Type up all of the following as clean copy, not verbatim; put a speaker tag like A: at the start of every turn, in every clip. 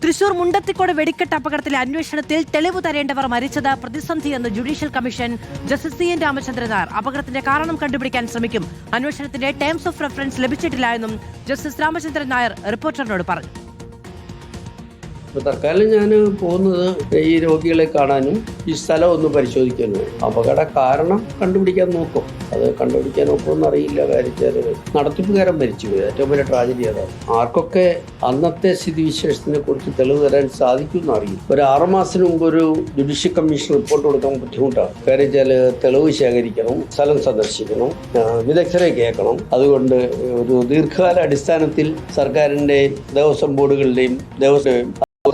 A: തൃശൂർ മുണ്ടത്തിക്കോട് വെടിക്കെട്ട് അപകടത്തിലെ അന്വേഷണത്തിൽ തെളിവ് തരേണ്ടവർ മരിച്ചത് പ്രതിസന്ധിയെന്ന് judicial commission justice CN Ramachandran Nair. അപകടത്തിന്റെ കാരണം കണ്ടുപിടിക്കാൻ ശ്രമിക്കും. അന്വേഷണത്തിന്റെ ടേംസ് ഓഫ് റെഫറൻസ് ലഭിച്ചിട്ടില്ല എന്നും ജസ്റ്റിസ് രാമചന്ദ്രൻ നായർ റിപ്പോർട്ടറിനോട് പറഞ്ഞു.
B: തൽക്കാലം ഞാൻ പോകുന്നത് ഈ രോഗികളെ കാണാനും ഈ സ്ഥലം ഒന്ന് പരിശോധിക്കാനും. അപകട കാരണം കണ്ടുപിടിക്കാൻ നോക്കും. അത് കണ്ടുപിടിക്കാൻ നോക്കുമെന്ന് അറിയില്ല. കാര്യച്ചാൽ നടത്തിപ്പുകാരൻ മരിച്ചുപോയി. ഏറ്റവും വലിയ ട്രാജഡി അതാണ്. ആർക്കൊക്കെ അന്നത്തെ സ്ഥിതിവിശേഷത്തിനെ കുറിച്ച് തെളിവ് തരാൻ സാധിക്കുമെന്ന് അറിയും. ഒരു 6 മാസത്തിന് മുമ്പ് ഒരു ജുഡീഷ്യൽ കമ്മീഷൻ റിപ്പോർട്ട് കൊടുക്കാൻ ബുദ്ധിമുട്ടാണ്. കാര്യച്ചാൽ തെളിവ് ശേഖരിക്കണം, സ്ഥലം സന്ദർശിക്കണം, വിദഗ്ധരെ കേൾക്കണം. അതുകൊണ്ട് ഒരു ദീർഘകാല അടിസ്ഥാനത്തിൽ സർക്കാരിൻ്റെയും ദേവസ്വം ബോർഡുകളുടെയും ദേവസ്വം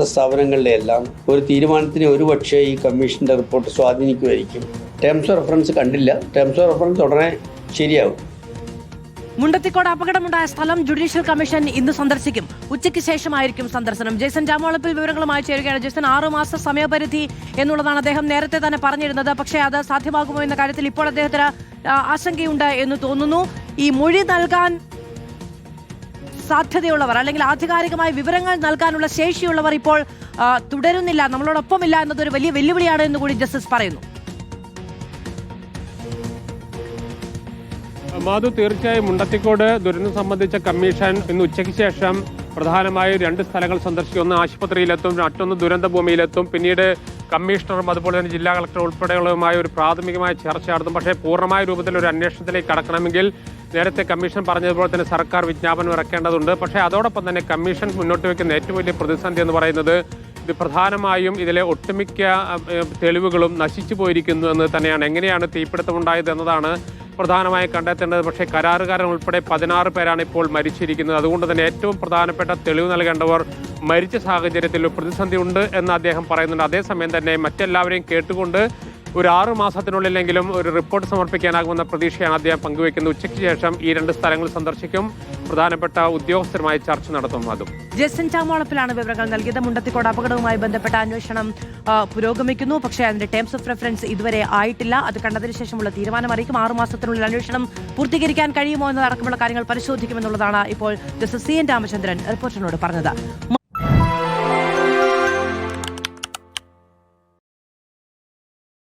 B: സ്ഥാപനങ്ങളുടെ എല്ലാം ഒരു തീരുമാനത്തിന് ഒരുപക്ഷെ ഈ കമ്മീഷന്റെ റിപ്പോർട്ട് സ്വാധീനിക്കുമായിരിക്കും. ടേംസ് ഓഫ് റെഫറൻസ് കണ്ടില്ല. ടേംസ് ഓഫ് റെഫറൻസ് ഉടനെ ശരിയാവും.
A: മുണ്ടത്തിക്കോട് അപകടമുണ്ടായ സ്ഥലം ജുഡീഷ്യൽ കമ്മീഷൻ ഇന്ന് സന്ദർശിക്കും. ഉച്ചയ്ക്ക് ശേഷമായിരിക്കും സന്ദർശനം. ജേസൺ രാമവളപ്പിൽ വിവരങ്ങളുമായി ചേരുകയാണ്. ജേസൺ, 6 മാസ സമയപരിധി എന്നുള്ളതാണ് അദ്ദേഹം നേരത്തെ തന്നെ പറഞ്ഞിരുന്നത്. പക്ഷേ അത് സാധ്യമാകുമോ എന്ന കാര്യത്തിൽ ഇപ്പോൾ അദ്ദേഹത്തിന് ആശങ്കയുണ്ട് എന്ന് തോന്നുന്നു. ഈ മൊഴി നൽകാൻ സാധ്യതയുള്ളവർ അല്ലെങ്കിൽ ആധികാരികമായ വിവരങ്ങൾ നൽകാനുള്ള ശേഷിയുള്ളവർ ഇപ്പോൾ തുടരുന്നില്ല, നമ്മളോടൊപ്പമില്ല എന്നതൊരു വലിയ വെല്ലുവിളിയാണ് എന്ന് കൂടി ജസ്റ്റിസ് പറയുന്നു.
C: മാധു, തീർച്ചയായും മുണ്ടത്തിക്കോട് ദുരന്തം സംബന്ധിച്ച കമ്മീഷൻ ഇന്ന് ഉച്ചയ്ക്ക് ശേഷം പ്രധാനമായും 2 സ്ഥലങ്ങൾ സന്ദർശിക്കും. ഒന്ന് ആശുപത്രിയിലെത്തും, മറ്റൊന്ന് ദുരന്ത ഭൂമിയിലെത്തും. പിന്നീട് കമ്മീഷണറും അതുപോലെ തന്നെ ജില്ലാ കളക്ടർ ഉൾപ്പെടെയുള്ളതുമായ ഒരു പ്രാഥമികമായ ചർച്ച നടത്തും. പക്ഷേ പൂർണ്ണമായ രൂപത്തിൽ ഒരു അന്വേഷണത്തിലേക്ക് കടക്കണമെങ്കിൽ നേരത്തെ കമ്മീഷൻ പറഞ്ഞതുപോലെ തന്നെ സർക്കാർ വിജ്ഞാപനം ഇറക്കേണ്ടതുണ്ട്. പക്ഷേ അതോടൊപ്പം തന്നെ കമ്മീഷൻ മുന്നോട്ട് വയ്ക്കുന്ന ഏറ്റവും വലിയ പ്രതിസന്ധി എന്ന് പറയുന്നത് ഇത് പ്രധാനമായും ഇതിലെ ഒട്ടുമിക്ക തെളിവുകളും നശിച്ചു പോയിരിക്കുന്നു എന്ന് തന്നെയാണ്. എങ്ങനെയാണ് തീപിടുത്തമുണ്ടായത് എന്നതാണ് പ്രധാനമായി കണ്ടെത്തേണ്ടത്. പക്ഷേ കരാറുകാരൻ ഉൾപ്പെടെ 16 പേരാണ് ഇപ്പോൾ മരിച്ചിരിക്കുന്നത്. അതുകൊണ്ട് തന്നെ ഏറ്റവും പ്രധാനപ്പെട്ട തെളിവ് നൽകേണ്ടവർ മരിച്ച സാഹചര്യത്തിൽ ഒരു പ്രതിസന്ധി ഉണ്ട് എന്ന് അദ്ദേഹം പറയുന്നുണ്ട്. അതേസമയം തന്നെ മറ്റെല്ലാവരെയും കേട്ടുകൊണ്ട് ഒരു 6 മാസത്തിനുള്ളിലെങ്കിലും ഒരു റിപ്പോർട്ട് സമർപ്പിക്കാനാകുമെന്ന പ്രതീക്ഷയാണ് അദ്ദേഹം പങ്കുവയ്ക്കുന്നത്. ഉച്ചയ്ക്ക് ശേഷം ഈ 2 സ്ഥലങ്ങൾ സന്ദർശിക്കും. പ്രധാനപ്പെട്ട ഉദ്യോഗസ്ഥരുമായി ചർച്ച നടത്തും. അതും
A: ജസ്റ്റിൻ ചാമോളപ്പിലാണ് വിവരങ്ങൾ നൽകിയത്. മുണ്ടത്തിക്കോട് അപകടവുമായി ബന്ധപ്പെട്ട അന്വേഷണം പുരോഗമിക്കുന്നു. പക്ഷേ അതിന്റെ ടേംസ് ഓഫ് റെഫറൻസ് ഇതുവരെ ആയിട്ടില്ല. അത് കണ്ടതിന് ശേഷമുള്ള തീരുമാനം അറിയിക്കും. 6 മാസത്തിനുള്ളിൽ അന്വേഷണം പൂർത്തീകരിക്കാൻ കഴിയുമോ എന്നതടക്കമുള്ള കാര്യങ്ങൾ പരിശോധിക്കുമെന്നുള്ളതാണ് ഇപ്പോൾ ജസ്റ്റിസ് CN രാമചന്ദ്രൻ റിപ്പോർട്ടറിനോട് പറഞ്ഞത്.